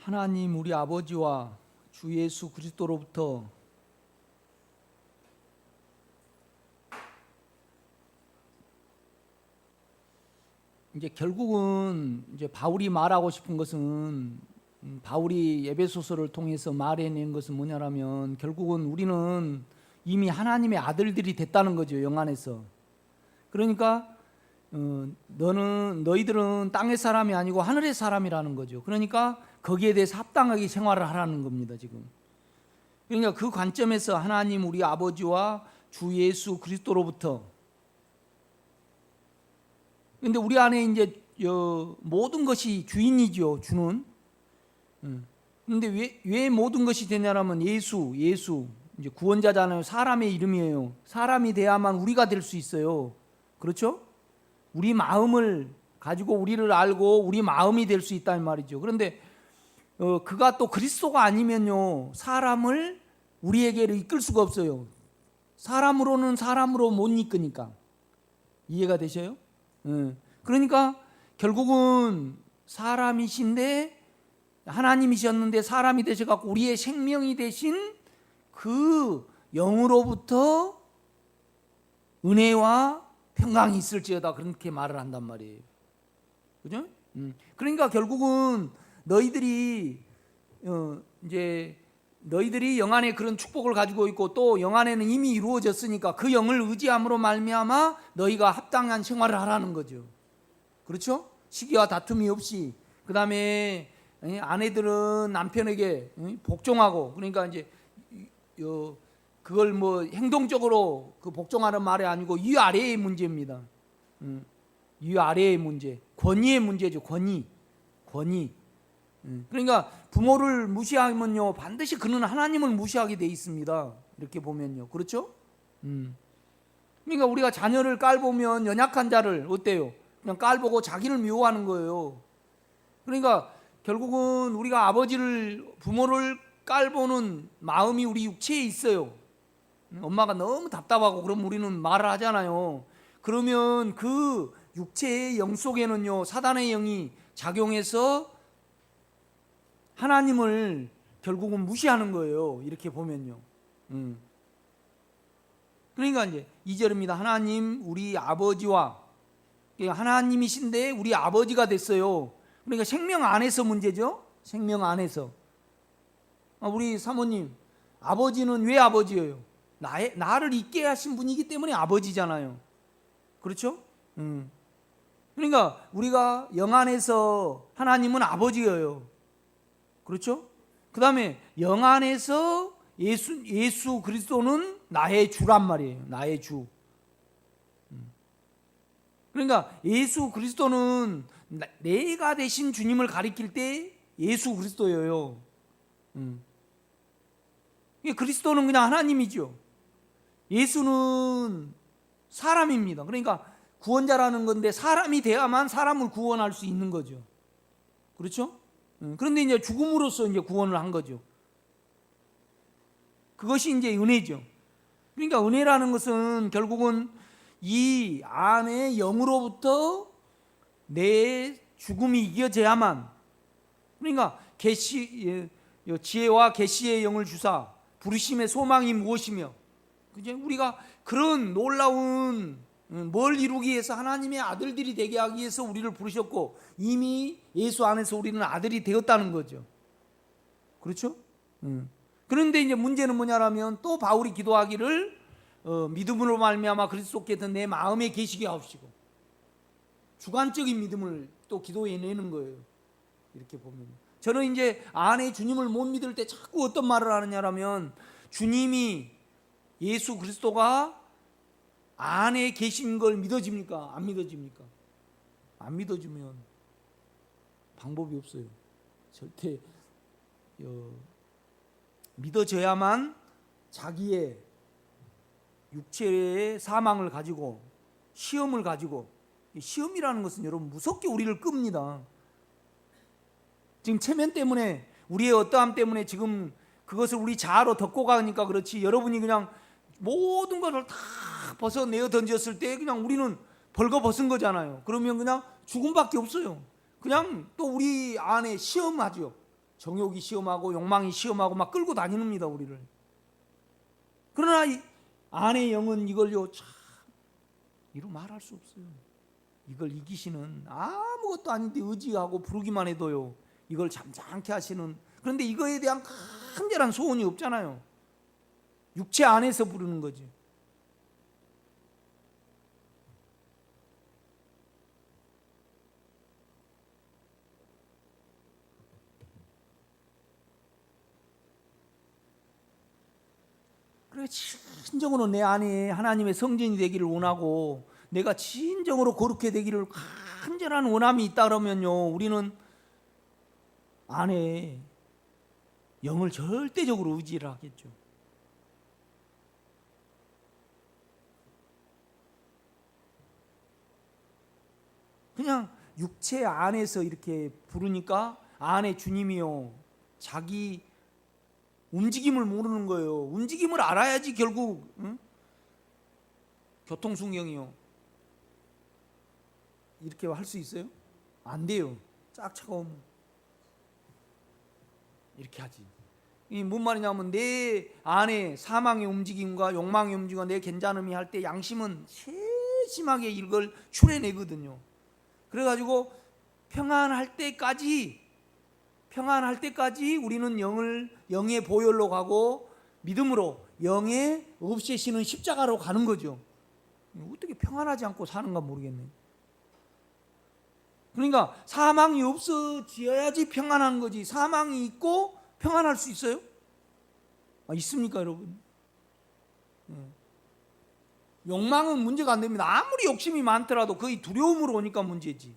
하나님 우리 아버지와 주 예수 그리스도로부터 이제 결국은 이제 바울이 말하고 싶은 것은 바울이 에베소서를 통해서 말해낸 것은 뭐냐라면 결국은 우리는 이미 하나님의 아들들이 됐다는 거죠. 영 안에서. 그러니까 너희들은 땅의 사람이 아니고 하늘의 사람이라는 거죠. 그러니까 거기에 대해서 합당하게 생활을 하라는 겁니다. 지금. 그러니까 그 관점에서 하나님 우리 아버지와 주 예수 그리스도로부터, 근데 우리 안에 이제 모든 것이 주인이죠. 주는. 근데 왜 모든 것이 되냐면 예수 이제 구원자잖아요. 사람의 이름이에요. 사람이 돼야만 우리가 될 수 있어요. 그렇죠? 우리 마음을 가지고 우리를 알고 우리 마음이 될 수 있다는 말이죠. 그런데 그가 또 그리스도가 아니면요, 사람을 우리에게로 이끌 수가 없어요. 사람으로는 사람으로 못 이끄니까. 이해가 되셔요? 그러니까 결국은 사람이신데 하나님이셨는데 사람이 되셔갖고 우리의 생명이 되신 그 영으로부터 은혜와 평강이 있을지어다, 그렇게 말을 한단 말이에요. 그죠? 그러니까 결국은 너희들이 영 안에 그런 축복을 가지고 있고 또 영 안에는 이미 이루어졌으니까 그 영을 의지함으로 말미암아 너희가 합당한 생활을 하라는 거죠. 그렇죠? 시기와 다툼이 없이. 그 다음에 아내들은 남편에게 복종하고, 그러니까 이제 그걸 뭐 행동적으로 그 복종하는 말이 아니고 위아래의 문제입니다. 위아래의 문제, 권위의 문제죠. 권위. 그러니까 부모를 무시하면요 반드시 그는 하나님을 무시하게 돼 있습니다. 이렇게 보면요. 그렇죠? 그러니까 우리가 자녀를 깔보면 연약한 자를 어때요? 그냥 깔보고 자기를 미워하는 거예요. 그러니까 결국은 우리가 부모를 깔보는 마음이 우리 육체에 있어요. 엄마가 너무 답답하고 그러면 우리는 말을 하잖아요. 그러면 그 육체의 영 속에는요 사단의 영이 작용해서 하나님을 결국은 무시하는 거예요. 이렇게 보면요. 그러니까 이제 2절입니다. 하나님 우리 아버지와, 하나님이신데 우리 아버지가 됐어요. 그러니까 생명 안에서 문제죠. 생명 안에서. 우리 사모님, 아버지는 왜 아버지예요? 나를 있게 하신 분이기 때문에 아버지잖아요. 그렇죠? 그러니까 우리가 영 안에서 하나님은 아버지예요. 그렇죠? 그 다음에 영 안에서 예수 그리스도는 나의 주란 말이에요. 나의 주. 그러니까 예수 그리스도는 내가 되신 주님을 가리킬 때 예수 그리스도예요. 그리스도는 그냥 하나님이죠. 예수는 사람입니다. 그러니까 구원자라는 건데 사람이 돼야만 사람을 구원할 수 있는 거죠. 그렇죠? 그런데 이제 죽음으로써 이제 구원을 한 거죠. 그것이 이제 은혜죠. 그러니까 은혜라는 것은 결국은 이 안에 영으로부터 내 죽음이 이겨져야만, 그러니까 지혜와 계시의 영을 주사 부르심의 소망이 무엇이며, 그죠? 우리가 그런 놀라운 뭘 이루기 위해서 하나님의 아들들이 되게 하기 위해서 우리를 부르셨고 이미 예수 안에서 우리는 아들이 되었다는 거죠. 그렇죠? 그런데 이제 문제는 뭐냐라면 또 바울이 기도하기를 믿음으로 말미암아 그리스도께서 내 마음에 계시게 하옵시고, 주관적인 믿음을 또 기도해 내는 거예요. 이렇게 보면 저는 이제 안에 주님을 못 믿을 때 자꾸 어떤 말을 하느냐라면, 주님이 예수 그리스도가 안에 계신 걸 믿어집니까? 안 믿어집니까? 안 믿어주면 방법이 없어요. 절대 믿어져야만 자기의 육체의 사망을 가지고 시험을 가지고, 시험이라는 것은 여러분 무섭게 우리를 끕니다. 지금 체면 때문에, 우리의 어떠함 때문에 지금 그것을 우리 자아로 덮고 가니까 그렇지, 여러분이 그냥 모든 것을 다 벗어내어 던졌을 때 그냥 우리는 벌거벗은 거잖아요. 그러면 그냥 죽음밖에 없어요. 그냥 또 우리 안에 시험하죠. 정욕이 시험하고 욕망이 시험하고 막 끌고 다니는입니다, 우리를. 그러나 이 안의 영은 이걸요 참 이루 말할 수 없어요. 이걸 이기시는, 아무것도 아닌데 의지하고 부르기만 해도요 이걸 잠잠케 하시는. 그런데 이거에 대한 간절한 소원이 없잖아요. 육체 안에서 부르는 거지. 그래, 진정으로 내 안에 하나님의 성전이 되기를 원하고 내가 진정으로 거룩해 되기를 간절한 원함이 있다 그러면요 우리는 안에 영을 절대적으로 의지를 하겠죠. 그냥 육체 안에서 이렇게 부르니까 안에 주님이요 자기 움직임을 모르는 거예요. 움직임을 알아야지 결국 교통순경이요 이렇게 할 수 있어요? 안 돼요. 쫙 차가우면 이렇게 하지. 이 뭔 말이냐면 내 안에 사망의 움직임과 욕망의 움직임과 내 괜찮음이 할 때 양심은 세심하게 이걸 추려내거든요. 그래가지고 평안할 때까지 우리는 영의 보혈로 가고 믿음으로 영의 없애시는 십자가로 가는 거죠. 어떻게 평안하지 않고 사는가 모르겠네. 그러니까 사망이 없어져야지 평안한 거지. 사망이 있고 평안할 수 있어요? 있습니까, 여러분? 욕망은 문제가 안 됩니다. 아무리 욕심이 많더라도 거의 두려움으로 오니까 문제지.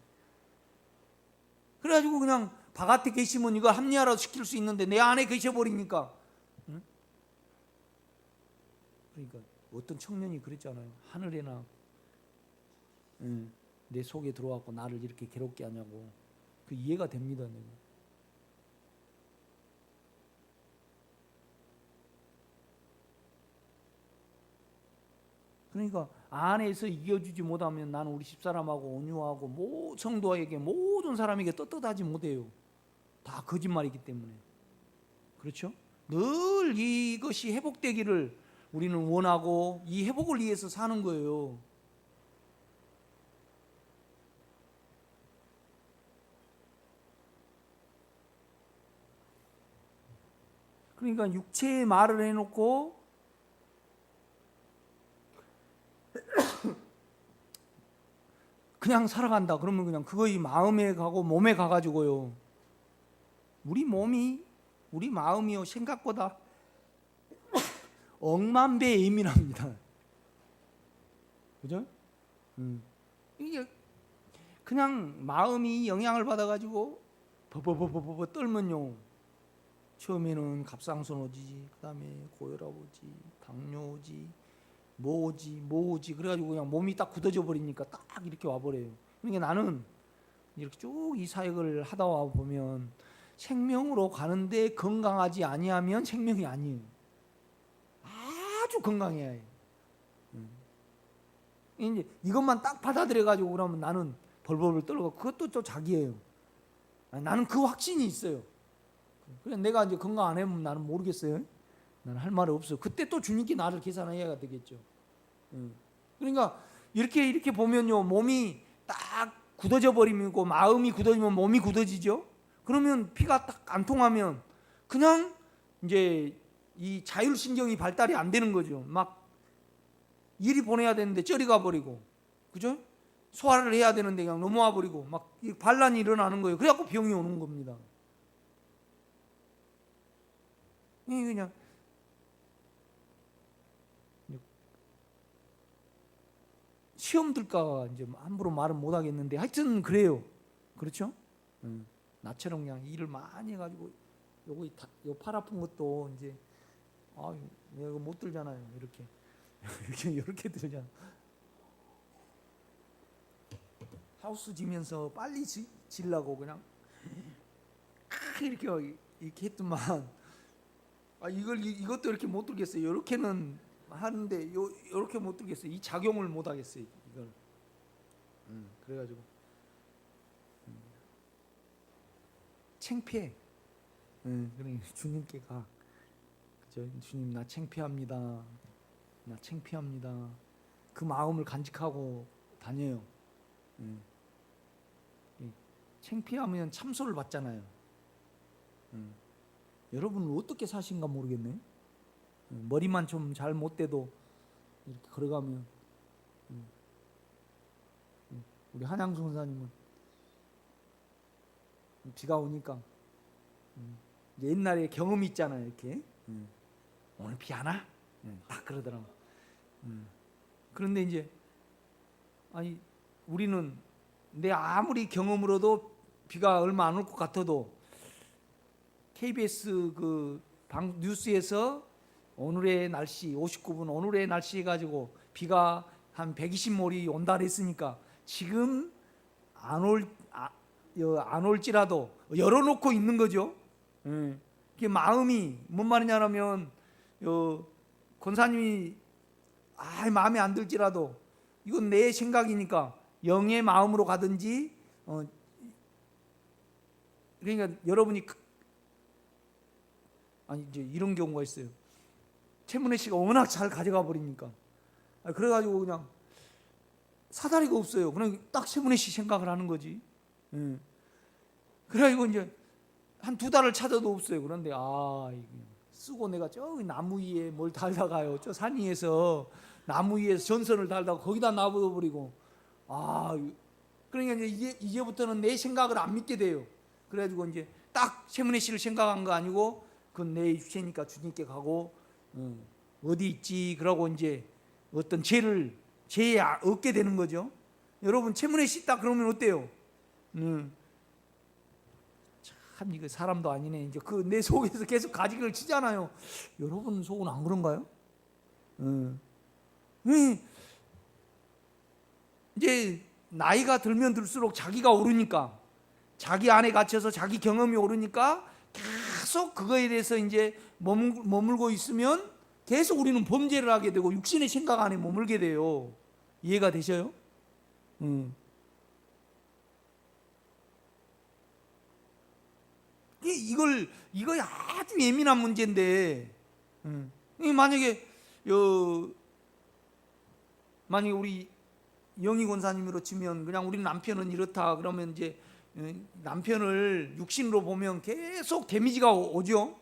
그래가지고 그냥 바깥에 계시면 이거 합리화라도 시킬 수 있는데 내 안에 계셔버리니까. 그러니까 어떤 청년이 그랬잖아요. 하늘에나 내 속에 들어와서 나를 이렇게 괴롭게 하냐고. 그 이해가 됩니다. 내가. 그러니까 안에서 이겨주지 못하면 나는 우리 집사람하고 온유하고 성도에게 모든 사람에게 떳떳하지 못해요. 다 거짓말이기 때문에. 그렇죠? 늘 이것이 회복되기를 우리는 원하고 이 회복을 위해서 사는 거예요. 그러니까 육체의 말을 해놓고 그냥 살아간다 그러면 그냥 그거이 마음에 가고 몸에 가가지고요 우리 마음이요 생각보다 억만 배 예민합니다. 그죠? 이게 그냥 마음이 영향을 받아가지고 버버버버버 떨면요 처음에는 갑상선 오지, 그 다음에 고혈압 오지, 당뇨 오지, 뭐 오지 그래가지고 그냥 몸이 딱 굳어져 버리니까 딱 이렇게 와버려요. 그러니까 나는 이렇게 쭉 이 사역을 하다 와 보면 생명으로 가는데 건강하지 아니하면 생명이 아니에요. 아주 건강해야 해요. 이제 이것만 딱 받아들여가지고 그러면 나는 벌벌 떨고 그것도 또 자기예요. 나는 그 확신이 있어요. 그래 내가 이제 건강 안 하면 나는 모르겠어요. 나는 할 말 없어. 그때 또 주님께 나를 계산해야 되겠죠. 그러니까 이렇게 보면요 몸이 딱 굳어져 버리고 마음이 굳어지면 몸이 굳어지죠. 그러면 피가 딱 안 통하면 그냥 이제 이 자율신경이 발달이 안 되는 거죠. 막 일이 보내야 되는데 쩌리 가버리고, 그죠? 소화를 해야 되는데 그냥 넘어와 버리고 막 반란이 일어나는 거예요. 그래갖고 병이 오는 겁니다. 그냥 시험 들까 이제 함부로 말은 못 하겠는데 하여튼 그래요. 그렇죠? 나처럼 그냥 일을 많이 해가지고 요 팔 아픈 것도 이제 내가 이거 못 들잖아요. 이렇게 들잖아. 하우스 지면서 빨리 지려고 그냥 이렇게 했더만 이것도 이렇게 못 들겠어요. 이렇게는 하는데 이렇게 못 들겠어요. 이 작용을 못 하겠어요. 이걸. 그래가지고 창피해. 그러니까 주님께 가. 그죠? 주님, 나 창피합니다. 나 창피합니다. 그 마음을 간직하고 다녀요. 창피하면 참소를 받잖아요. 여러분은 어떻게 사신가 모르겠네. 머리만 좀 잘 못 대도 이렇게 걸어가면. 우리 한양수 선사님은 비가 오니까 옛날에 경험이 있잖아요. 이렇게 오늘 비 안 와? 딱 그러더라고. 그런데 이제 아니 우리는 내 아무리 경험으로도 비가 얼마 안 올 것 같아도 KBS 그 뉴스에서 오늘의 날씨 59분 오늘의 날씨 가지고 비가 한 120몰이 온다 그랬으니까 지금 안 올지라도 열어놓고 있는 거죠. 그게 마음이 뭔 말이냐면 권사님이 마음에 안 들지라도 이건 내 생각이니까 영의 마음으로 가든지 그러니까 여러분이 이제 이런 경우가 있어요. 최문혜 씨가 워낙 잘 가져가 버리니까 그래가지고 그냥 사다리가 없어요. 그냥 딱 최문혜 씨 생각을 하는 거지. 그래가지고 이제 한 2달을 찾아도 없어요. 그런데 쓰고 내가 저기 나무 위에 뭘 달다가요. 저 산 위에서 나무 위에서 전선을 달다가 거기다 놔버리고 그러니까 이제부터는 내 생각을 안 믿게 돼요. 그래가지고 이제 딱 최문혜 씨를 생각한 거 아니고 그건 내 육체니까 주님께 가고 어디 있지 그러고 이제 어떤 죄에 얻게 되는 거죠. 여러분 최문혜 씨 딱 그러면 어때요? 참 이거 사람도 아니네. 이제 그 내 속에서 계속 가지를 치잖아요. 여러분 속은 안 그런가요? 이제 나이가 들면 들수록 자기가 오르니까 자기 안에 갇혀서 자기 경험이 오르니까 계속 그거에 대해서 이제 머물고 있으면 계속 우리는 범죄를 하게 되고 육신의 생각 안에 머물게 돼요. 이해가 되셔요? 이거 아주 예민한 문제인데 만약에 우리 영희 권사님으로 치면 그냥 우리 남편은 이렇다 그러면 이제 남편을 육신으로 보면 계속 데미지가 오죠.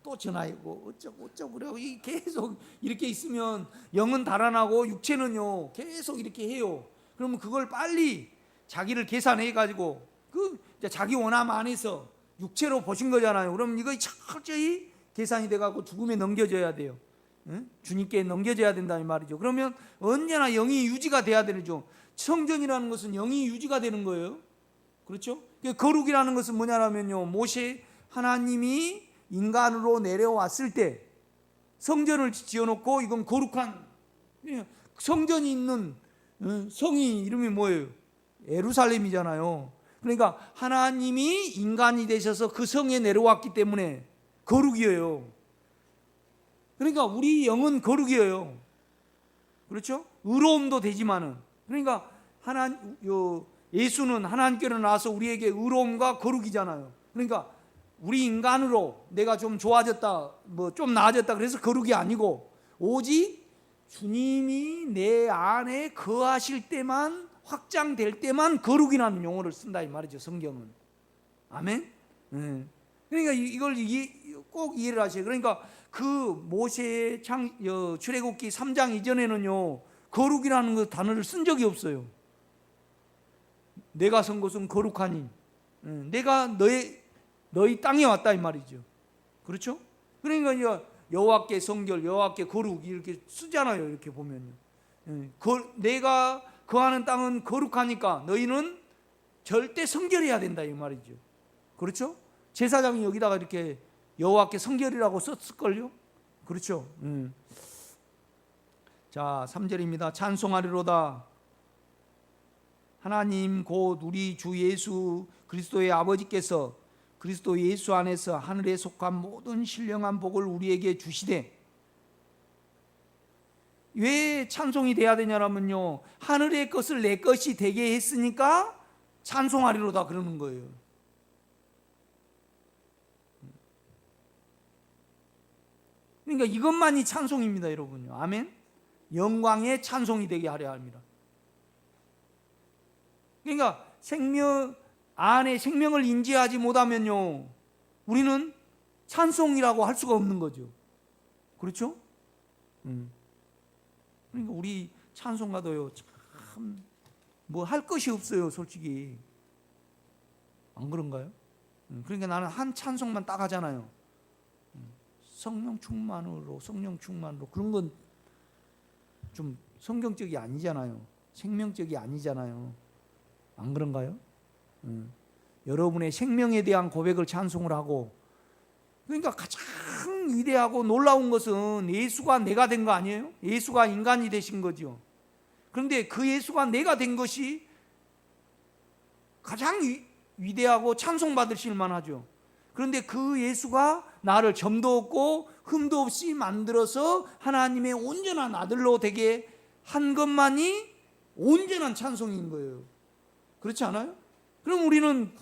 또 전화하고 어쩌고 그래요. 계속 이렇게 있으면 영은 달아나고 육체는요 계속 이렇게 해요. 그러면 그걸 빨리 자기를 계산해 가지고 자기 원함 안에서 육체로 보신 거잖아요. 그럼 이거 철저히 계산이 돼 갖고 죽음에 넘겨져야 돼요. 주님께 넘겨져야 된다는 말이죠. 그러면 언제나 영이 유지가 돼야 되죠. 성전이라는 것은 영이 유지가 되는 거예요. 그렇죠? 거룩이라는 것은 뭐냐면요, 하나님이 인간으로 내려왔을 때 성전을 지어놓고 이건 거룩한 성전이 있는 성이 이름이 뭐예요? 예루살렘이잖아요. 그러니까 하나님이 인간이 되셔서 그 성에 내려왔기 때문에 거룩이에요. 그러니까 우리 영은 거룩이에요. 그렇죠? 의로움도 되지만은 그러니까 예수는 하나님께로 나와서 우리에게 의로움과 거룩이잖아요. 그러니까 우리 인간으로 내가 좀 좋아졌다, 좀 나아졌다 그래서 거룩이 아니고 오직 주님이 내 안에 거하실 때만 확장될 때만 거룩이라는 용어를 쓴다 이 말이죠. 성경은. 아멘. 그러니까 이걸 꼭 이해를 하셔요. 그러니까 그 모세의 출애굽기 3장 이전에는요 거룩이라는 그 단어를 쓴 적이 없어요. 내가 선 곳은 거룩하니 내가 너희 땅에 왔다 이 말이죠. 그렇죠? 그러니까 여호와께 성결, 여호와께 거룩 이렇게 쓰잖아요. 이렇게 보면요. 내가 거하는 땅은 거룩하니까 너희는 절대 성결해야 된다 이 말이죠. 그렇죠? 제사장이 여기다가 이렇게 여호와께 성결이라고 썼을걸요. 그렇죠? 자 3절입니다. 찬송하리로다. 하나님 곧 우리 주 예수 그리스도의 아버지께서 그리스도 예수 안에서 하늘에 속한 모든 신령한 복을 우리에게 주시되, 왜 찬송이 돼야 되냐면요 하늘의 것을 내 것이 되게 했으니까 찬송하리로다 그러는 거예요. 그러니까 이것만이 찬송입니다, 여러분요. 아멘. 영광의 찬송이 되게 하려 합니다. 그러니까 생명 안에 생명을 인지하지 못하면요, 우리는 찬송이라고 할 수가 없는 거죠. 그렇죠? 그러니까 우리 찬송가도요, 참 뭐 할 것이 없어요, 솔직히. 안 그런가요? 그러니까 나는 한 찬송만 딱 하잖아요. 성령 충만으로, 성령 충만으로. 그런 건 좀 성경적이 아니잖아요. 생명적이 아니잖아요. 안 그런가요? 여러분의 생명에 대한 고백을 찬송을 하고, 그러니까 가장 위대하고 놀라운 것은 예수가 내가 된 거 아니에요? 예수가 인간이 되신 거죠. 그런데 그 예수가 내가 된 것이 가장 위대하고 찬송받으실 만하죠. 그런데 그 예수가 나를 점도 없고 흠도 없이 만들어서 하나님의 온전한 아들로 되게 한 것만이 온전한 찬송인 거예요. 그렇지 않아요? 그럼 우리는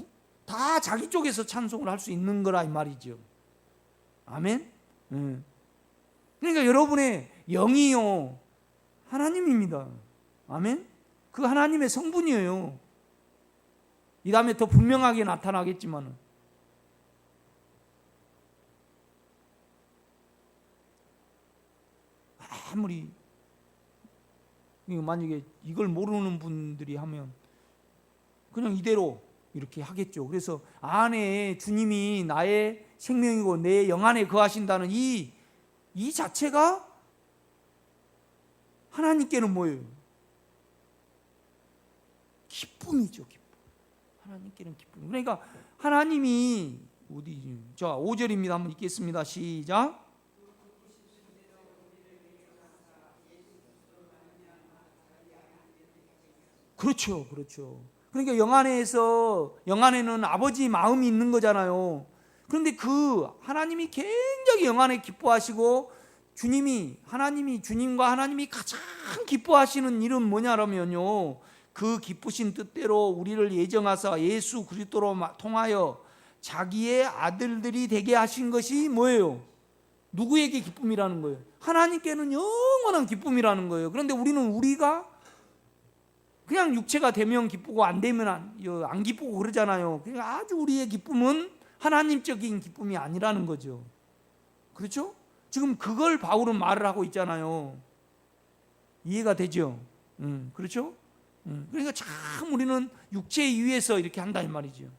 다 자기 쪽에서 찬송을 할 수 있는 거라 이 말이죠. 아멘. 그러니까 여러분의 영이요, 하나님입니다. 아멘. 그 하나님의 성분이에요. 이 다음에 더 분명하게 나타나겠지만, 아무리 만약에 이걸 모르는 분들이 하면 그냥 이대로 이렇게 하겠죠. 그래서 안에 주님이 나의 생명이고 내 영 안에 거하신다는 이 자체가 하나님께는 뭐예요? 기쁨이죠, 기쁨. 하나님께는 기쁨. 그러니까 하나님이 어디, 자 5절입니다. 한번 읽겠습니다. 시작. 그렇죠, 그렇죠. 그러니까 영 안에는 아버지 마음이 있는 거잖아요. 그런데 그 하나님이 굉장히 영 안에 기뻐하시고, 하나님이 주님과 하나님이 가장 기뻐하시는 일은 뭐냐라면요, 그 기쁘신 뜻대로 우리를 예정하사 예수 그리스도로 통하여 자기의 아들들이 되게 하신 것이 뭐예요? 누구에게 기쁨이라는 거예요? 하나님께는 영원한 기쁨이라는 거예요. 그런데 우리가 그냥 육체가 되면 기쁘고 안 되면 안 기쁘고 그러잖아요. 그러니까 아주 우리의 기쁨은 하나님적인 기쁨이 아니라는 거죠. 그렇죠? 지금 그걸 바울은 말을 하고 있잖아요. 이해가 되죠? 그렇죠? 그러니까 참 우리는 육체 위에서 이렇게 한다 이 말이죠.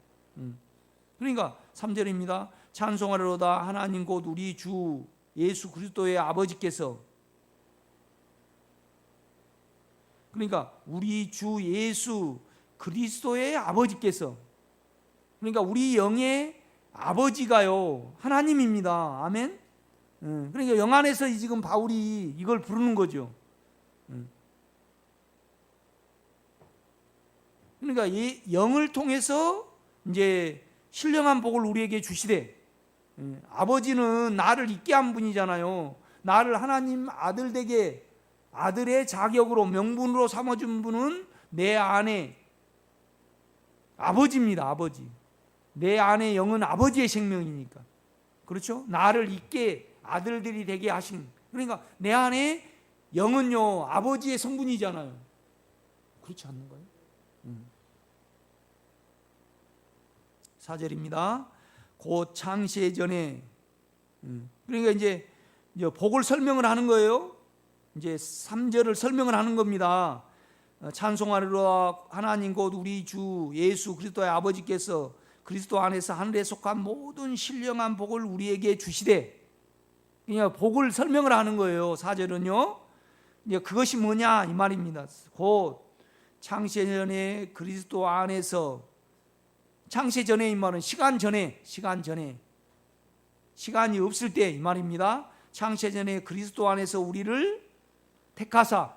그러니까 3절입니다. 찬송하리로다 하나님 곧 우리 주 예수 그리스도의 아버지께서, 그러니까 우리 주 예수 그리스도의 아버지께서, 그러니까 우리 영의 아버지가요, 하나님입니다. 아멘. 그러니까 영 안에서 지금 바울이 이걸 부르는 거죠. 그러니까 이 영을 통해서 이제 신령한 복을 우리에게 주시되, 아버지는 나를 있게 한 분이잖아요. 나를 하나님 아들 되게, 아들의 자격으로 명분으로 삼아준 분은 내 안에 아버지입니다. 아버지. 내 안에 영은 아버지의 생명이니까. 그렇죠? 나를 있게 아들들이 되게 하신, 그러니까 내 안에 영은요 아버지의 성분이잖아요. 그렇지 않는가요? 4절입니다. 곧 창세 전에, 그러니까 이제 복을 설명을 하는 거예요. 이제 3절을 설명을 하는 겁니다. 찬송하리로다 하나님 곧 우리 주 예수 그리스도의 아버지께서 그리스도 안에서 하늘에 속한 모든 신령한 복을 우리에게 주시되, 그냥 복을 설명을 하는 거예요. 4절은요. 이제 그것이 뭐냐 이 말입니다. 곧 창세 전에 그리스도 안에서, 창세 전에 이 말은 시간이 없을 때 이 말입니다. 창세 전에 그리스도 안에서 우리를 택하사.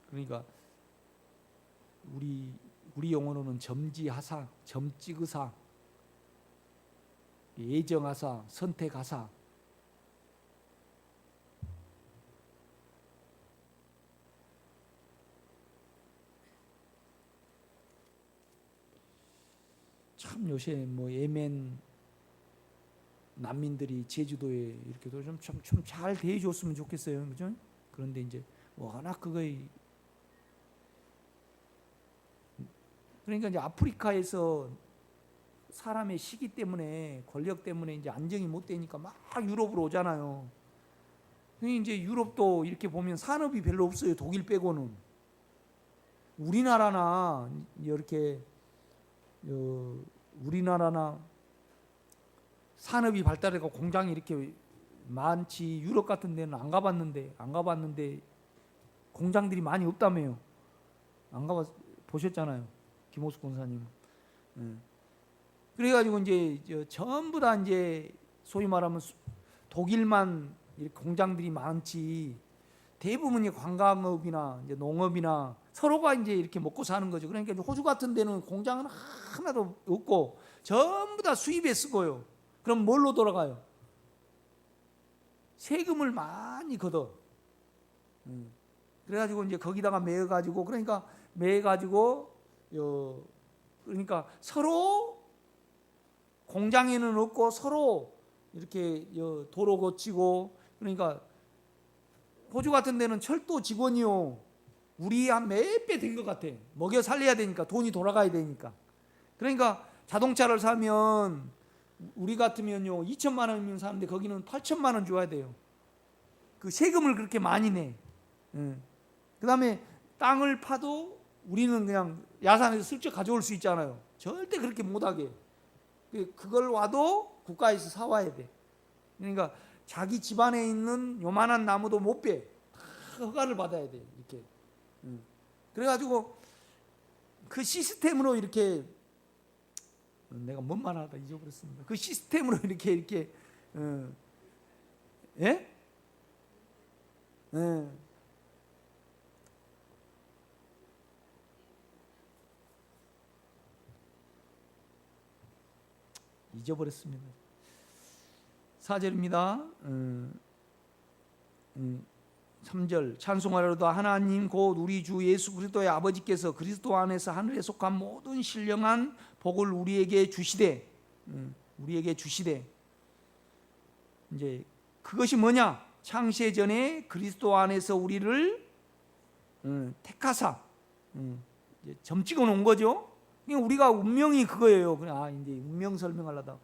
그러니까 우리 용어로는 점지하사, 점찍으사, 예정하사, 선택하사. 참 요새 뭐 예멘 난민들이 제주도에 이렇게 좀 잘 대해줬으면 좋겠어요, 그죠? 그런데 이제 워낙 그거에 그러니까 이제 아프리카에서 사람의 시기 때문에 권력 때문에 이제 안정이 못 되니까 막 유럽으로 오잖아요. 이제 유럽도 이렇게 보면 산업이 별로 없어요. 독일 빼고는. 우리나라나 이렇게 우리나라나 산업이 발달해서 공장이 이렇게 많지. 유럽 같은 데는 안 가봤는데 공장들이 많이 없다며요. 안 가봤 보셨잖아요, 김호숙 권사님. 그래가지고 이제 전부 다 이제 소위 말하면 독일만 이렇게 공장들이 많지. 대부분이 관광업이나 이제 농업이나 서로가 이제 이렇게 먹고 사는 거죠. 그러니까 이제 호주 같은 데는 공장은 하나도 없고 전부 다 수입에 쓰고요. 그럼 뭘로 돌아가요? 세금을 많이 걷어. 그래가지고 이제 거기다가 매가지고 그러니까 그러니까 서로 공장에는 없고 서로 이렇게 도로 고치고 그러니까 호주 같은 데는 철도 직원이요. 우리 한 몇 배 된 것 같아. 먹여 살려야 되니까 돈이 돌아가야 되니까. 그러니까 자동차를 사면 우리 같으면요 2천만 원이면 사는데 거기는 8천만 원 줘야 돼요. 그 세금을 그렇게 많이 내. 그 다음에 땅을 파도 우리는 그냥 야산에서 슬쩍 가져올 수 있잖아요. 절대 그렇게 못하게. 그걸 와도 국가에서 사와야 돼. 그러니까 자기 집안에 있는 요만한 나무도 못 빼. 다 허가를 받아야 돼. 이렇게. 그래가지고 그 시스템으로 이렇게 내가 뭔 말 하다 잊어버렸습니다. 그 시스템으로 이렇게 예? 잊어버렸습니다. 4절입니다. 3절 찬송하려다 하나님 곧 우리 주 예수 그리스도의 아버지께서 그리스도 안에서 하늘에 속한 모든 신령한 복을 우리에게 주시되 이제 그것이 뭐냐? 창세 전에 그리스도 안에서 우리를 택하사 점 찍어 놓은 거죠. 그러니까 우리가 운명이 그거예요. 이제 운명 설명하려다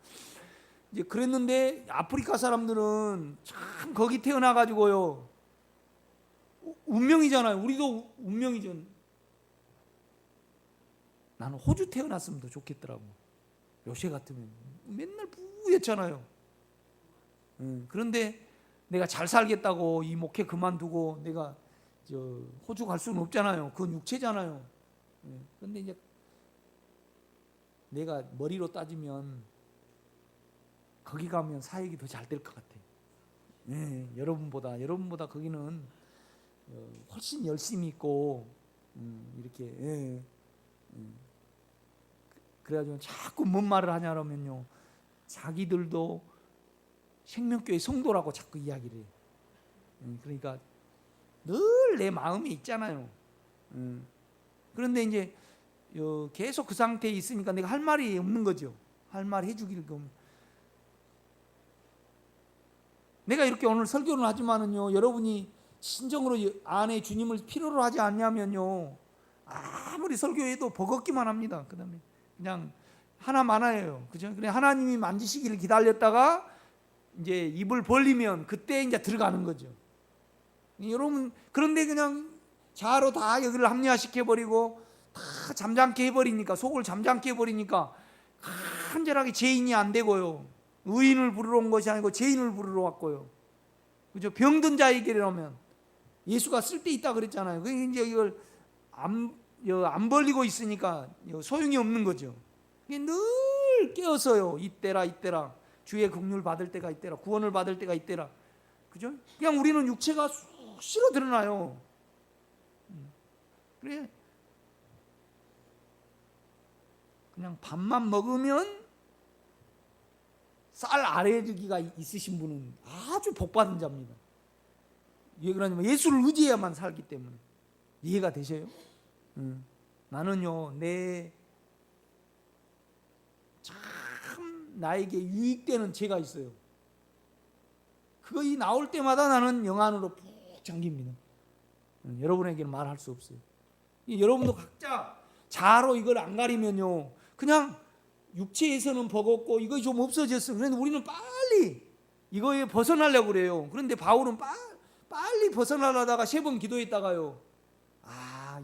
이제 그랬는데 아프리카 사람들은 참 거기 태어나 가지고요. 운명이잖아요. 우리도 운명이죠. 나는 호주 태어났으면 더 좋겠더라고. 요새 같으면 맨날 부였잖아요. 그런데 내가 잘 살겠다고 이 목회 그만두고 내가 호주 갈 수는 없잖아요. 그건 육체잖아요. 그런데 이제 내가 머리로 따지면 거기 가면 사역이 더 잘 될 것 같아. 여러분보다 거기는 훨씬 열심히 있고 이렇게 그래가지고 자꾸 뭔 말을 하냐면요, 자기들도 생명교회 성도라고 자꾸 이야기를 해. 그러니까 늘 내 마음에 있잖아요. 그런데 이제 계속 그 상태에 있으니까 내가 할 말이 없는 거죠. 할 말 해주기를 내가 이렇게 오늘 설교를 하지만은요, 여러분이 진정으로 안에 주님을 필요로 하지 않냐면요, 아무리 설교해도 버겁기만 합니다. 그다음에 그냥 하나 많아요. 그죠? 그래 하나님이 만지시기를 기다렸다가 이제 입을 벌리면 그때 이제 들어가는 거죠. 여러분 그런데 그냥 자로 다 여기를 합리화시켜 버리고 다 잠잠케 해버리니까, 속을 잠잠케 해버리니까 간절하게 죄인이 안 되고요. 의인을 부르러 온 것이 아니고 죄인을 부르러 왔고요. 그죠? 병든 자에게라면 예수가 쓸데 있다 그랬잖아요. 그게 이제 이걸 안 벌리고 있으니까 소용이 없는 거죠. 늘 깨어서요. 이때라 주의 긍휼 받을 때가 이때라, 구원을 받을 때가 이때라. 그죠? 그냥 우리는 육체가 쑥 드러나요. 그래. 그냥 밥만 먹으면 쌀 알레르기가 있으신 분은 아주 복받은 자입니다. 왜 그러냐면 예수를 의지해야만 살기 때문에. 이해가 되셔요? 나는요, 내 나에게 유익되는 죄가 있어요. 그거 이 나올 때마다 나는 영안으로 푹 잠깁니다. 여러분에게는 말할 수 없어요. 여러분도 각자 자로 이걸 안 가리면요, 그냥 육체에서는 버겁고 이거 좀 없어졌어. 그런데 우리는 빨리 이거에 벗어나려고 그래요. 그런데 바울은 빨리 벗어나려다가 3번 기도했다가요,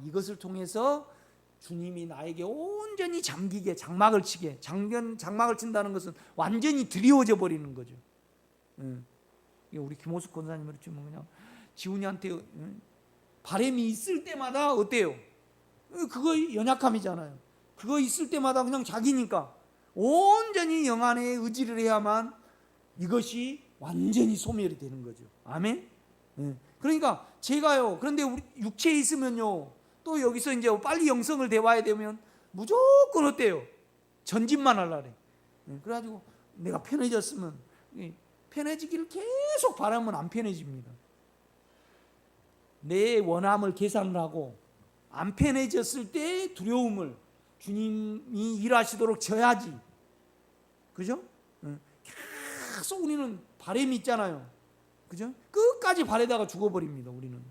이것을 통해서 주님이 나에게 온전히 잠기게, 장막을 치게. 장막을 친다는 것은 완전히 드리워져 버리는 거죠. 우리 김호숙 권사님을 좀 그냥 지훈이한테 바람이 있을 때마다 어때요? 그거 연약함이잖아요. 그거 있을 때마다 그냥 자기니까 온전히 영안에 의지를 해야만 이것이 완전히 소멸이 되는 거죠. 아멘. 그러니까 제가요, 그런데 우리 육체에 있으면요, 또 여기서 이제 빨리 영성을 대화해야 되면 무조건 어때요? 전진만 하려래. 그래가지고 내가 편해졌으면, 편해지기를 계속 바라면 안 편해집니다. 내 원함을 계산을 하고 안 편해졌을 때 두려움을 주님이 일하시도록 져야지. 그죠? 계속 우리는 바람이 있잖아요. 그죠? 끝까지 바래다가 죽어버립니다. 우리는.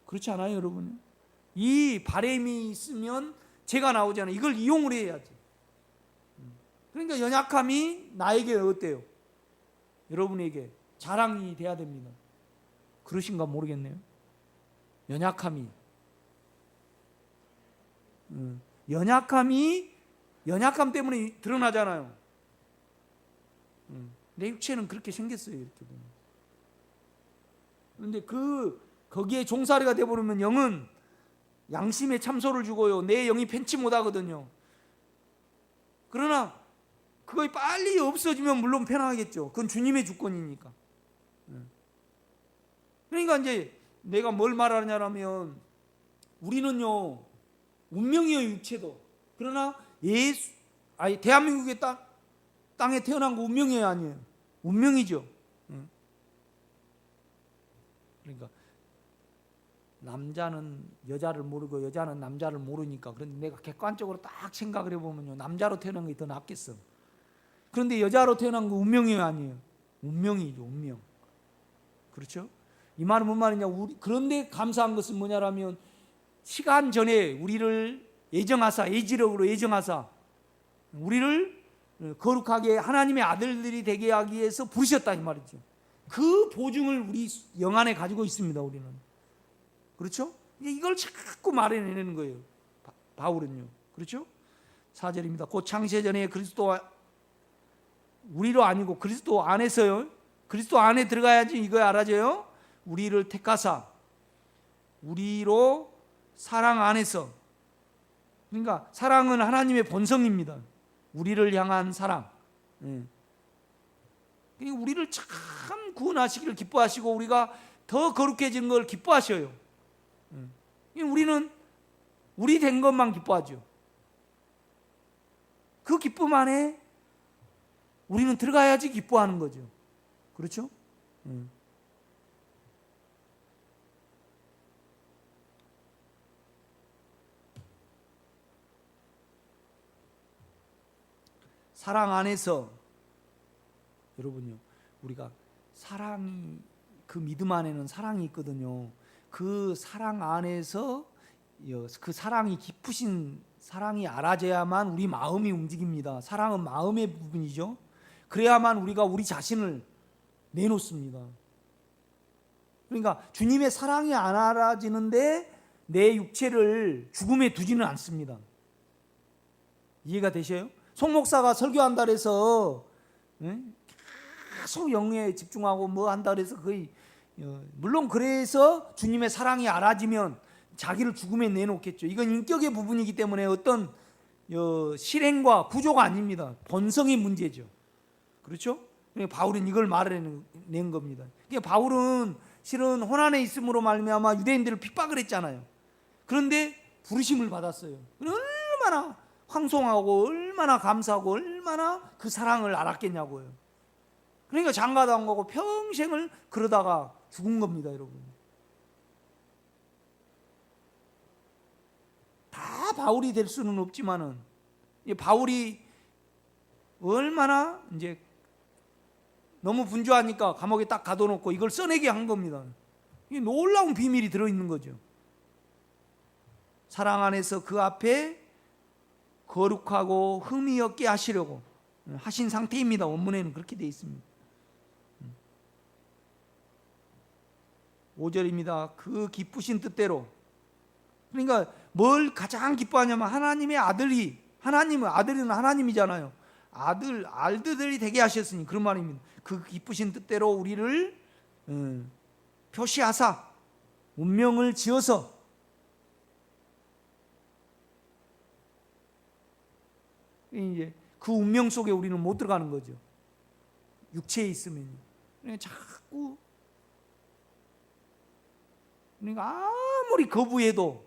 그렇지 않아요, 여러분? 이 바람이 있으면 죄가 나오잖아요. 이걸 이용을 해야지. 그러니까 연약함이 나에게 어때요? 여러분에게 자랑이 돼야 됩니다. 그러신가 모르겠네요. 연약함 때문에 드러나잖아요. 내 육체는 그렇게 생겼어요, 이렇게 보면. 그런데 거기에 종살이가 되어버리면 영은 양심에 참소를 주고요, 내 영이 편치 못하거든요. 그러나 그거 빨리 없어지면 물론 편하겠죠. 그건 주님의 주권이니까. 그러니까 이제 내가 뭘 말하냐면, 우리는요 운명이에요, 육체도. 그러나 대한민국의 땅에 태어난 거 운명이에요, 아니에요? 운명이죠. 그러니까 남자는 여자를 모르고 여자는 남자를 모르니까. 그런데 내가 객관적으로 딱 생각을 해보면요, 남자로 태어난 게 더 낫겠어. 그런데 여자로 태어난 거 운명이에요, 아니에요? 운명이죠, 운명. 그렇죠? 이 말은 뭔 말이냐? 그런데 감사한 것은 뭐냐라면, 시간 전에 우리를 예지력으로 예정하사 우리를 거룩하게 하나님의 아들들이 되게 하기 위해서 부르셨다, 이 말이죠. 그 보증을 우리 영안에 가지고 있습니다, 우리는. 그렇죠? 이걸 자꾸 말해내는 거예요, 바울은요. 그렇죠? 4절입니다. 곧 창세 전에 우리로 아니고 그리스도 안에서요. 그리스도 안에 들어가야지 이거 알아져요. 우리를 택하사 우리로 사랑 안에서. 그러니까 사랑은 하나님의 본성입니다. 우리를 향한 사랑. 우리를 참 구원하시기를 기뻐하시고 우리가 더 거룩해진 걸 기뻐하셔요. 우리는 우리 된 것만 기뻐하죠. 그 기쁨 안에 우리는 들어가야지 기뻐하는 거죠. 그렇죠? 사랑 안에서, 여러분요, 우리가 사랑이, 그 믿음 안에는 사랑이 있거든요. 그 사랑 안에서 그 사랑이 깊으신 사랑이 알아져야만 우리 마음이 움직입니다. 사랑은 마음의 부분이죠. 그래야만 우리가 우리 자신을 내놓습니다. 그러니까 주님의 사랑이 안 알아지는데 내 육체를 죽음에 두지는 않습니다. 이해가 되셔요? 송 목사가 설교한다 그래서 계속 영에 집중하고 뭐 한다 그래서 거의, 물론 그래서 주님의 사랑이 알아지면 자기를 죽음에 내놓겠죠. 이건 인격의 부분이기 때문에 어떤 실행과 구조가 아닙니다. 본성의 문제죠. 그렇죠? 그러니까 바울은 이걸 말해낸 겁니다. 그러니까 바울은 실은 혼안에 있음으로 말미암아 유대인들을 핍박을 했잖아요. 그런데 부르심을 받았어요. 얼마나 황송하고 얼마나 감사하고 얼마나 그 사랑을 알았겠냐고요. 그러니까 장가도 안 가고 평생을 그러다가 죽은 겁니다, 여러분. 다 바울이 될 수는 없지만은, 바울이 얼마나 이제 너무 분주하니까 감옥에 딱 가둬놓고 이걸 써내게 한 겁니다. 이게 놀라운 비밀이 들어있는 거죠. 사랑 안에서 그 앞에 거룩하고 흠이 없게 하시려고 하신 상태입니다. 원문에는 그렇게 되어 있습니다. 5절입니다. 그 기쁘신 뜻대로. 그러니까 뭘 가장 기뻐하냐면 하나님의 아들이, 하나님은 아들은 하나님이잖아요. 알들이 되게 하셨으니 그런 말입니다. 그 기쁘신 뜻대로 우리를 표시하사 운명을 지어서 이제 그 운명 속에 우리는 못 들어가는 거죠. 육체에 있으면. 그러니까 자꾸 그러니까 아무리 거부해도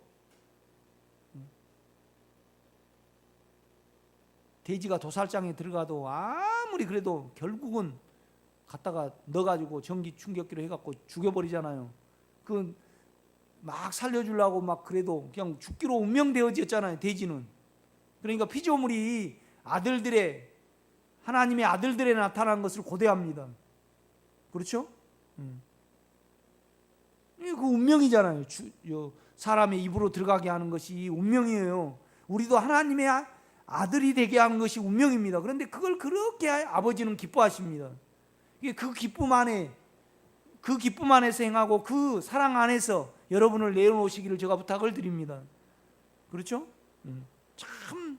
돼지가 도살장에 들어가도 아무리 그래도 결국은 갖다가 넣어가지고 전기 충격기로 해갖고 죽여버리잖아요. 그 막 살려주려고 막 그래도 그냥 죽기로 운명되어졌잖아요. 돼지는. 그러니까 피조물이 아들들의 하나님의 아들들에 나타난 것을 고대합니다. 그렇죠? 그 운명이잖아요. 사람의 입으로 들어가게 하는 것이 운명이에요. 우리도 하나님의 아들이 되게 하는 것이 운명입니다. 그런데 그걸 그렇게 아버지는 기뻐하십니다. 그 기쁨 안에서 행하고 그 사랑 안에서 여러분을 내어놓으시기를 제가 부탁을 드립니다. 그렇죠? 참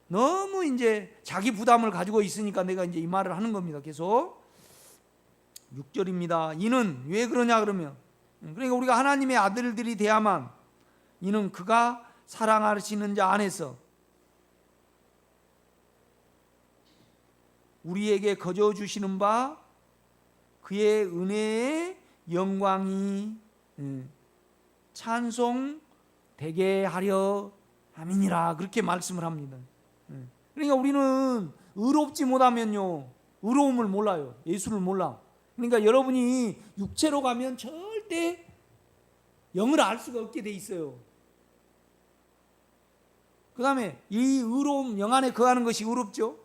너무 이제 자기 부담을 가지고 있으니까 내가 이제 이 말을 하는 겁니다. 계속 6절입니다. 이는 왜 그러냐 그러면 그러니까 우리가 하나님의 아들들이 돼야만 이는 그가 사랑하시는 자 안에서 우리에게 거저 주시는 바 그의 은혜의 영광이 찬송되게 하려 함이니라 그렇게 말씀을 합니다. 그러니까 우리는 의롭지 못하면요 의로움을 몰라요. 예수를 몰라. 그러니까 여러분이 육체로 가면 절대 영을 알 수가 없게 돼 있어요. 그 다음에 이 의로움, 영 안에 거하는 것이 의롭죠.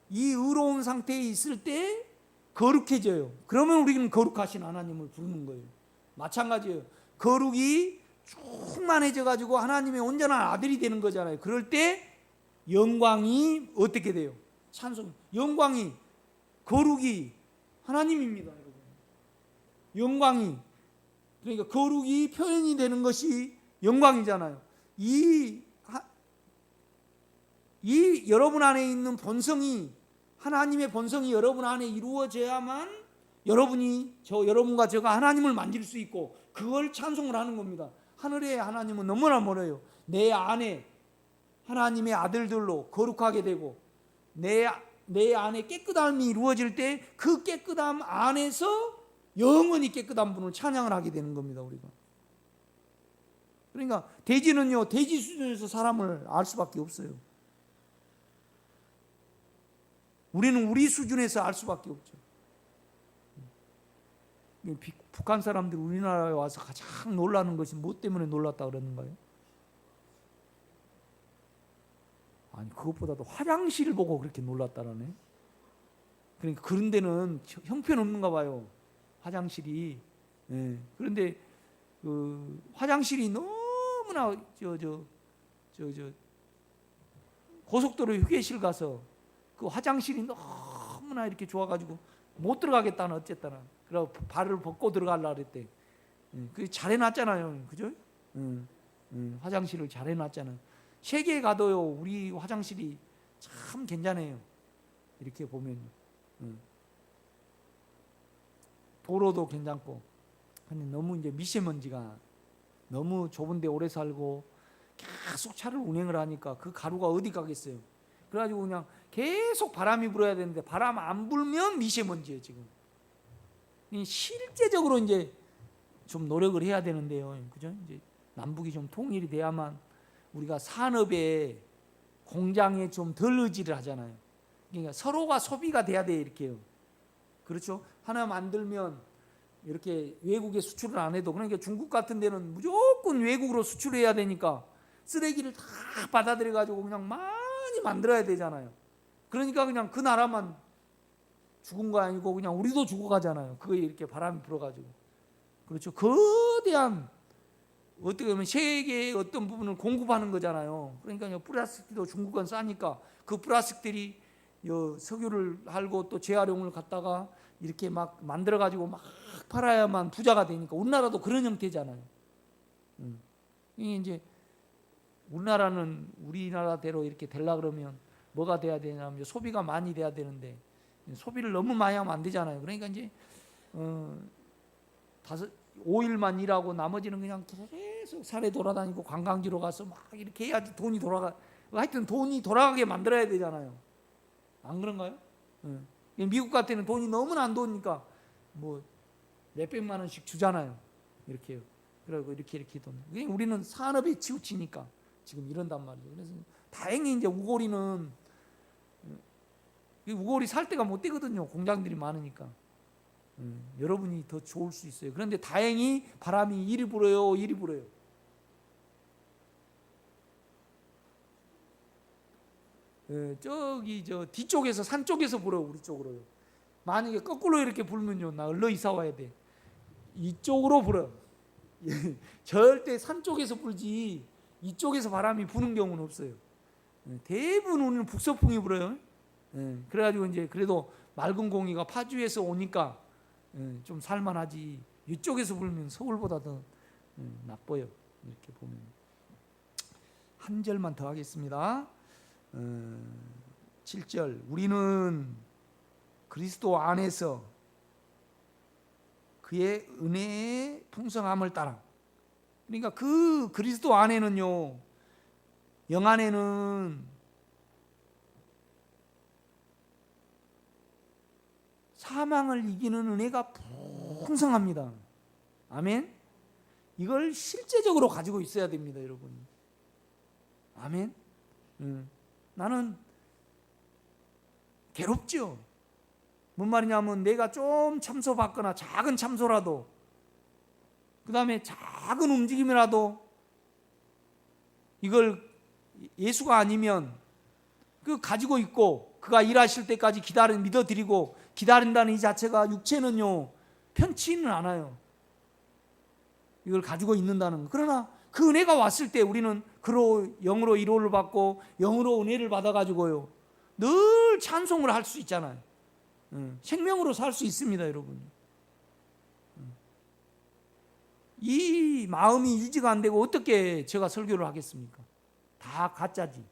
이 의로운 상태에 있을 때 거룩해져요. 그러면 우리는 거룩하신 하나님을 부르는 거예요. 마찬가지예요. 거룩이 충만해져 가지고 하나님의 온전한 아들이 되는 거잖아요. 그럴 때 영광이 어떻게 돼요? 찬송. 영광이, 거룩이 하나님입니다, 여러분. 영광이, 그러니까 거룩이 표현이 되는 것이 영광이잖아요. 이 여러분 안에 있는 본성이, 하나님의 본성이 여러분 안에 이루어져야만 여러분과 제가 하나님을 만질 수 있고 그걸 찬송을 하는 겁니다. 하늘의 하나님은 너무나 멀어요. 내 안에 하나님의 아들들로 거룩하게 되고 내 안에 깨끗함이 이루어질 때 그 깨끗함 안에서 영원히 깨끗한 분을 찬양을 하게 되는 겁니다. 우리가. 그러니까 돼지는요, 돼지 수준에서 사람을 알 수밖에 없어요. 우리는 우리 수준에서 알 수밖에 없죠. 북한 사람들이 우리나라에 와서 가장 놀라는 것이 뭐 때문에 놀랐다 그러는가요? 아니, 그것보다도 화장실을 보고 그렇게 놀랐다라네. 그러니까 그런 데는 형편없는가 봐요. 화장실이. 예. 그런데 그 화장실이 너무나 고속도로 휴게실 가서 그 화장실이 너무나 이렇게 좋아가지고 못 들어가겠다는 어쨌다나. 그래서 발을 벗고 들어가려고 그랬대. 그 잘해놨잖아요, 그죠? 화장실을 잘해놨잖아요. 세계에 가도요, 우리 화장실이 참 괜찮아요. 이렇게 보면 도로도 괜찮고. 근데 너무 이제 미세먼지가 너무 좁은데 오래 살고 계속 차를 운행을 하니까 그 가루가 어디 가겠어요? 그래가지고 그냥 계속 바람이 불어야 되는데 바람 안 불면 미세먼지예요 지금. 실제적으로 이제 좀 노력을 해야 되는데요, 그죠? 이제 남북이 좀 통일이 돼야만 우리가 산업에 공장에 좀 덜 의지를 하잖아요. 그러니까 서로가 소비가 돼야 돼 이렇게요. 그렇죠? 하나 만들면 이렇게 외국에 수출을 안 해도 그러니까 중국 같은 데는 무조건 외국으로 수출해야 되니까 쓰레기를 다 받아들여 가지고 그냥 막 끝까지 만들어야 되잖아요. 그러니까 그냥 그 나라만 죽은 거 아니고 그냥 우리도 죽어가잖아요. 그거 이렇게 바람이 불어가지고. 그렇죠. 거대한 어떻게 보면 세계의 어떤 부분을 공급하는 거잖아요. 그러니까 플라스틱도 중국은 싸니까 그 플라스틱들이 석유를 할고 또 재활용을 갖다가 이렇게 막 만들어가지고 막 팔아야만 부자가 되니까 우리나라도 그런 형태잖아요. 이게 이제 우리나라는 우리나라대로 이렇게 되려 그러면 뭐가 돼야 되냐면 소비가 많이 돼야 되는데 소비를 너무 많이 하면 안 되잖아요. 그러니까 이제 5일만 일하고 나머지는 그냥 계속 산에 돌아다니고 관광지로 가서 막 이렇게 해야지 돈이 돌아가. 하여튼 돈이 돌아가게 만들어야 되잖아요. 안 그런가요? 미국 같은 데는 돈이 너무나 안 도니까 뭐 몇백만 원씩 주잖아요. 이렇게요. 그리고 이렇게 돈. 우리는 산업에 치우치니까 지금 이런단 말이죠. 그래서 다행히 이제 우고리는 우고리 살 데가 못 되거든요. 공장들이 많으니까. 여러분이 더 좋을 수 있어요. 그런데 다행히 바람이 이리 불어요, 이리 불어요. 저기 저 뒤쪽에서 산 쪽에서 불어요, 우리 쪽으로요. 만약에 거꾸로 이렇게 불면요, 나 얼른 이사 와야 돼. 이쪽으로 불어. 절대 산 쪽에서 불지 이쪽에서 바람이 부는 경우는 없어요. 대부분 우리는 북서풍이 불어요. 그래가지고 이제 그래도 맑은 공기가 파주에서 오니까 좀 살만하지. 이쪽에서 불면 서울보다 더 나빠요. 이렇게 보면 한 절만 더 하겠습니다. 7절 우리는 그리스도 안에서 그의 은혜의 풍성함을 따라. 그러니까 그 그리스도 안에는요, 영 안에는 사망을 이기는 은혜가 풍성합니다. 아멘. 이걸 실제적으로 가지고 있어야 됩니다, 여러분. 아멘. 나는 괴롭죠. 뭔 말이냐면 내가 좀 참소받거나 작은 참소라도, 그 다음에 작은 움직임이라도 이걸 예수가 아니면 그 가지고 있고 그가 일하실 때까지 믿어드리고 기다린다는 이 자체가 육체는요 편치는 않아요. 이걸 가지고 있는다는 거. 그러나 그 은혜가 왔을 때 우리는 그로 영으로 위로를 받고 영으로 은혜를 받아가지고요 늘 찬송을 할 수 있잖아요. 생명으로 살 수 있습니다, 여러분. 이 마음이 유지가 안 되고 어떻게 제가 설교를 하겠습니까? 다 가짜지.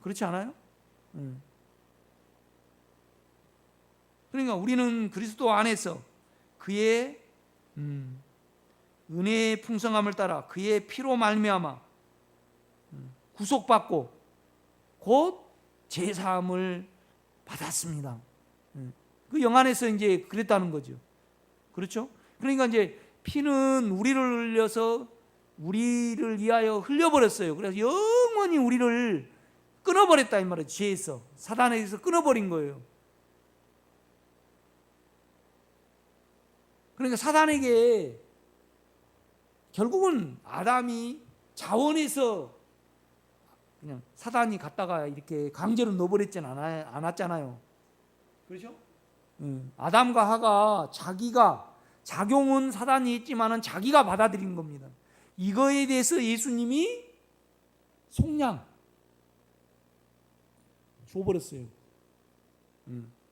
그렇지 않아요? 그러니까 우리는 그리스도 안에서 그의 은혜의 풍성함을 따라 그의 피로 말미암아 구속받고 곧 제사함을 받았습니다. 그 영 안에서 이제 그랬다는 거죠. 그렇죠? 그러니까 이제 피는 우리를 흘려서 우리를 위하여 흘려버렸어요. 그래서 영원히 우리를 끊어버렸다 이 말이에요. 죄에서, 사단에서 끊어버린 거예요. 그러니까 사단에게 결국은 아담이 자원해서 그냥 사단이 갔다가 이렇게 강제로 넣어버렸진 않았잖아요. 그렇죠? 아담과 하가 자기가 작용은 사단이 했지만은 자기가 받아들인 겁니다. 이거에 대해서 예수님이 속량 줘버렸어요.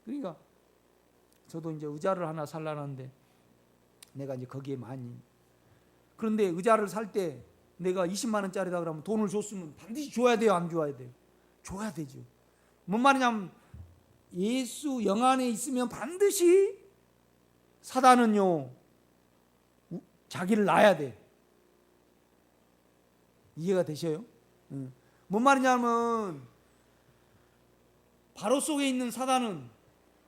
그러니까 저도 이제 의자를 하나 살라는데 내가 이제 거기에 많이, 그런데 의자를 살 때 내가 20만 원짜리다 그러면 돈을 줬으면 반드시 줘야 돼요, 안 줘야 돼요? 줘야 되죠. 뭔 말이냐면 예수 영 안에 있으면 반드시 사단은요 자기를 놔야 돼. 이해가 되셔요? 뭔 말이냐면 바로 속에 있는 사단은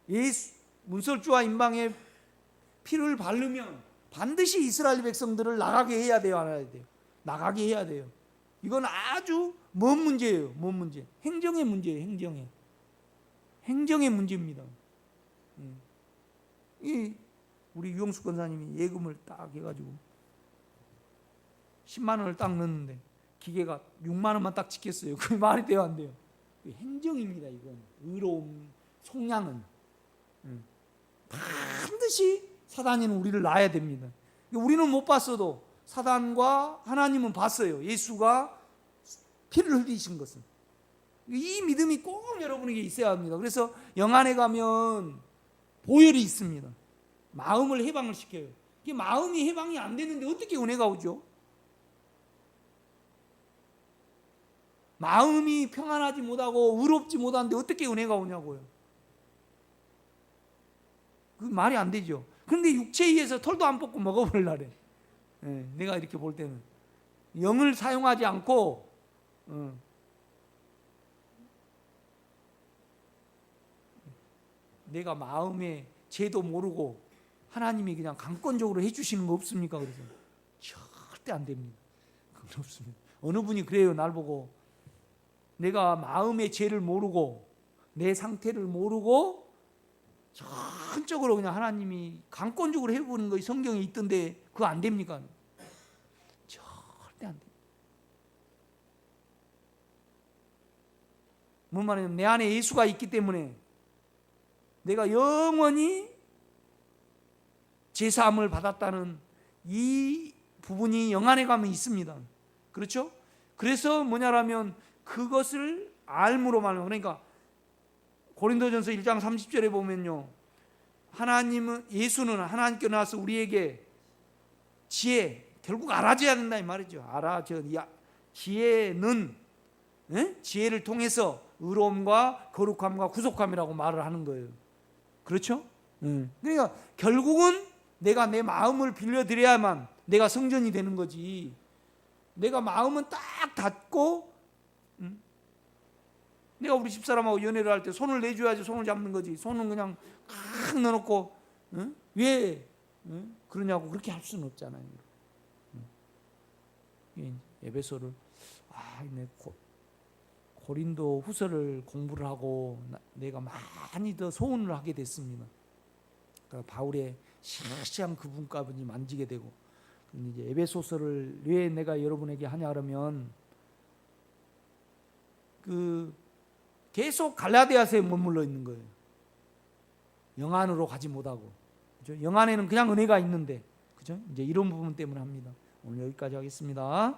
예수 문설주와 임방의 피를 바르면 반드시 이스라엘 백성들을 나가게 해야 돼요, 안 해야 돼요? 나가게 해야 돼요. 이건 아주 먼 문제예요. 먼 문제. 행정의 문제예요. 행정의 문제입니다. 이 우리 유영수 권사님이 예금을 딱 해가지고 10만 원을 딱 넣는데 기계가 6만 원만 딱 찍혔어요. 그게 말이 돼요, 안 돼요? 행정입니다. 이건 의로움, 속량은 반드시 사단이는 우리를 낳아야 됩니다. 우리는 못 봤어도 사단과 하나님은 봤어요. 예수가 피를 흘리신 것은. 이 믿음이 꼭 여러분에게 있어야 합니다. 그래서 영안에 가면 보혈이 있습니다. 마음을 해방을 시켜요. 이게 마음이 해방이 안 되는데 어떻게 은혜가 오죠? 마음이 평안하지 못하고 의롭지 못한데 어떻게 은혜가 오냐고요. 그 말이 안 되죠. 그런데 육체에 의해서 털도 안 뽑고 먹어버리려래. 내가 이렇게 볼 때는 영을 사용하지 않고 내가 마음의 죄도 모르고 하나님이 그냥 강권적으로 해주시는 거 없습니까? 그래서 절대 안 됩니다. 그건 없습니다. 어느 분이 그래요. 날 보고 내가 마음의 죄를 모르고 내 상태를 모르고 전적으로 그냥 하나님이 강권적으로 해보는 거 성경에 있던데 그거 안 됩니까? 절대 안 됩니다. 뭔 말이냐면 내 안에 예수가 있기 때문에 내가 영원히 제사함을 받았다는 이 부분이 영안에 가면 있습니다. 그렇죠? 그래서 뭐냐라면 그것을 알므로 말하는, 그러니까 고린도전서 1장 30절에 보면요, 하나님은, 예수는 하나님께 나와서 우리에게 지혜, 결국 알아줘야 된다 이 말이죠. 지혜는 지혜를 통해서 의로움과 거룩함과 구속함이라고 말을 하는 거예요. 그렇죠? 그러니까 결국은 내가 내 마음을 빌려드려야만 내가 성전이 되는 거지. 내가 마음은 딱 닫고, 내가 우리 집사람하고 연애를 할 때 손을 내줘야지 손을 잡는 거지. 손은 그냥 칵 넣어놓고 왜 그러냐고 그렇게 할 수는 없잖아요. 에베소를 고린도 후서를 공부를 하고 내가 많이 더 소원을 하게 됐습니다. 그러니까 바울의 시시한 그분까지 만지게 되고, 이제 에베소서를 왜 내가 여러분에게 하냐 그러면 계속 갈라디아서에 머물러 있는 거예요. 영안으로 가지 못하고, 그죠? 영안에는 그냥 은혜가 있는데, 그죠? 이제 이런 부분 때문에 합니다. 오늘 여기까지 하겠습니다.